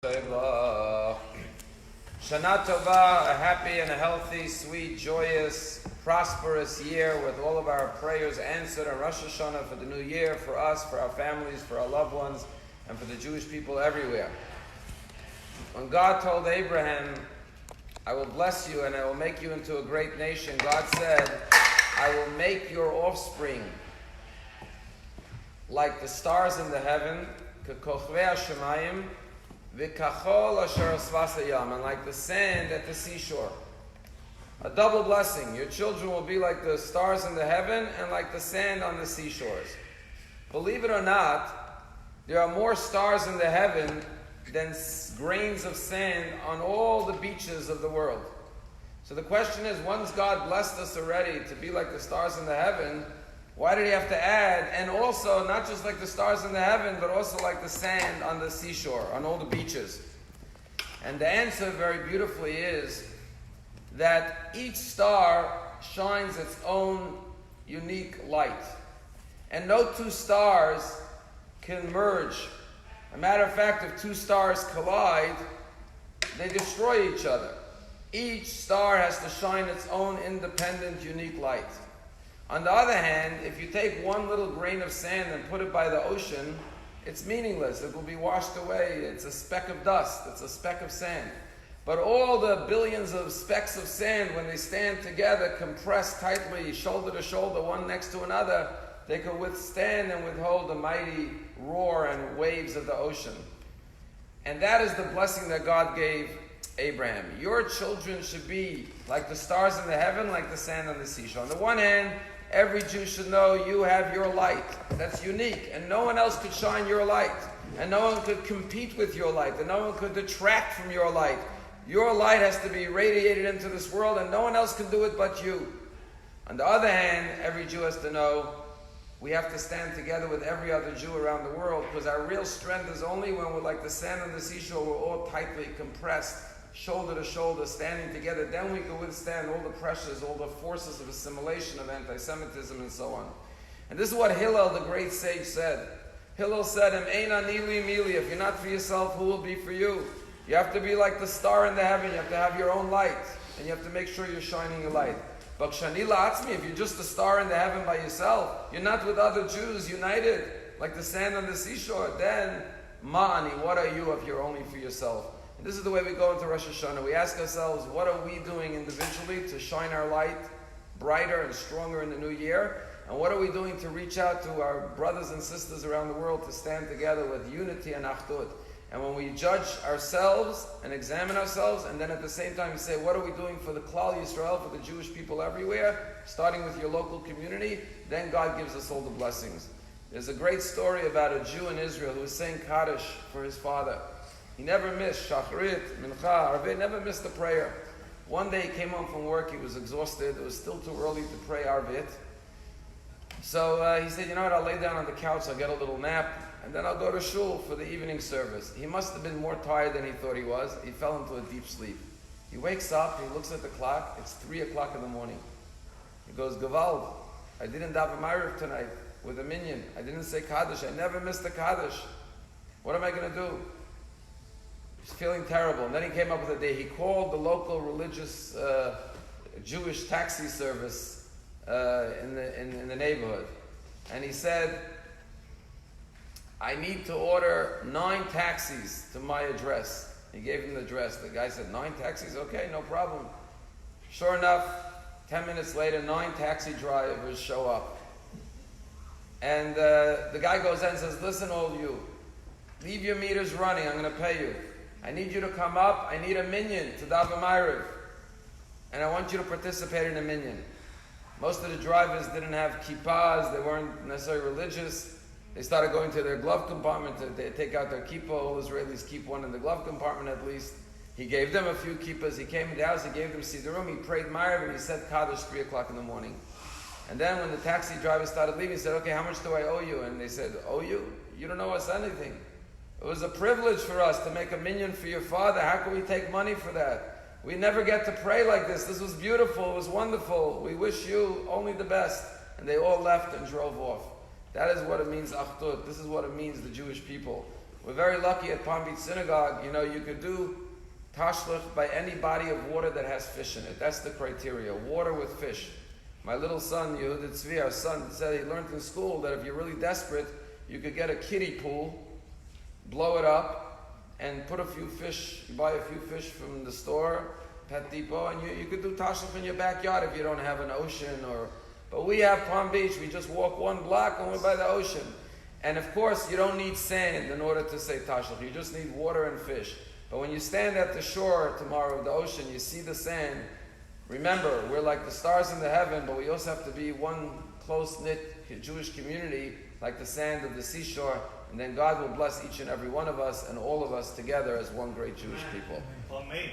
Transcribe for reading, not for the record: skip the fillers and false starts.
Shana Tova, a happy and a healthy, sweet, joyous, prosperous year with all of our prayers answered on Rosh Hashanah for the new year, for us, for our families, for our loved ones, and for the Jewish people everywhere. When God told Abraham, I will bless you and I will make you into a great nation, God said, I will make your offspring like the stars in the heaven, k'kochrei hashemayim, v'kachol asher asvas hayam, and like the sand at the seashore. A double blessing. Your children will be like the stars in the heaven and like the sand on the seashores. Believe it or not, there are more stars in the heaven than grains of sand on all the beaches of the world. So the question is, once God blessed us already to be like the stars in the heaven, why did he have to add, and also not just like the stars in the heaven, but also like the sand on the seashore, on all the beaches? And the answer very beautifully is that each star shines its own unique light. And no two stars can merge. As a matter of fact, if two stars collide, they destroy each other. Each star has to shine its own independent, unique light. On the other hand, if you take one little grain of sand and put it by the ocean, it's meaningless. It will be washed away. It's a speck of dust. It's a speck of sand. But all the billions of specks of sand, when they stand together, compressed tightly, shoulder to shoulder, one next to another, they could withstand and withhold the mighty roar and waves of the ocean. And that is the blessing that God gave Abraham. Your children should be like the stars in the heaven, like the sand on the seashore. On the one hand, every Jew should know you have your light. That's unique. And no one else could shine your light. And no one could compete with your light. And no one could detract from your light. Your light has to be radiated into this world, and no one else can do it but you. On the other hand, every Jew has to know we have to stand together with every other Jew around the world, because our real strength is only when we're like the sand on the seashore, we're all tightly compressed, shoulder to shoulder, standing together. Then we can withstand all the pressures, all the forces of assimilation, of anti-Semitism, and so on. And this is what Hillel, the great sage, said. Hillel said, if you're not for yourself, who will be for you? You have to be like the star in the heaven. You have to have your own light, and you have to make sure you're shining your light. But if you're just a star in the heaven by yourself, you're not with other Jews united, like the sand on the seashore, then ma'ani, what are you if you're only for yourself? And this is the way we go into Rosh Hashanah. We ask ourselves, what are we doing individually to shine our light brighter and stronger in the new year? And what are we doing to reach out to our brothers and sisters around the world to stand together with unity and achdut? And when we judge ourselves and examine ourselves, and then at the same time say, what are we doing for the Klal Yisrael, for the Jewish people everywhere, starting with your local community, then God gives us all the blessings. There's a great story about a Jew in Israel who was saying Kaddish for his father. He never missed Shacharit, Mincha, Arvit, never missed a prayer. One day he came home from work, he was exhausted, it was still too early to pray Arvit. So he said, you know what, I'll lay down on the couch, I'll get a little nap, and then I'll go to shul for the evening service. He must have been more tired than he thought he was. He fell into a deep sleep. He wakes up, he looks at the clock, it's 3 o'clock in the morning. He goes, Gewalt, I didn't daven Ma'ariv tonight with a minyan. I didn't say Kaddish, I never missed a Kaddish. What am I going to do? He's feeling terrible. And then he came up with a day. He called the local religious Jewish taxi service in the neighborhood. And he said, I need to order 9 taxis to my address. He gave him the address. The guy said, 9 taxis? Okay, no problem. Sure enough, 10 minutes later, 9 taxi drivers show up. And the guy goes in and says, listen, all of you, leave your meters running. I'm going to pay you. I need you to come up. I need a minyan to daven Ma'ariv. And I want you to participate in a minyan. Most of the drivers didn't have kippahs. They weren't necessarily religious. They started going to their glove compartment to take out their kippah. All Israelis keep one in the glove compartment at least. He gave them a few kippahs. He came in the house. He gave them Sidurim. He prayed Ma'ariv and he said Kaddish 3 o'clock in the morning. And then when the taxi driver started leaving, he said, okay, how much do I owe you? And they said, owe you? You don't owe us anything. It was a privilege for us to make a minyan for your father. How can we take money for that? We never get to pray like this. This was beautiful. It was wonderful. We wish you only the best. And they all left and drove off. That is what it means, achdut. This is what it means, the Jewish people. We're very lucky at Palm Beach Synagogue. You know, you could do tashlich by any body of water that has fish in it. That's the criteria. Water with fish. My little son, Yehuda Tzvi, our son, said he learned in school that if you're really desperate, you could get a kiddie pool, blow it up, and put a few fish. You buy a few fish from the store, Pet Depot, and you could do tashlich in your backyard if you don't have an ocean. But we have Palm Beach. We just walk one block and we're by the ocean. And of course, you don't need sand in order to say tashlich. You just need water and fish. But when you stand at the shore tomorrow of the ocean, you see the sand. Remember, we're like the stars in the heaven, but we also have to be one close-knit Jewish community, like the sand of the seashore. And then God will bless each and every one of us and all of us together as one great Jewish people. Amen.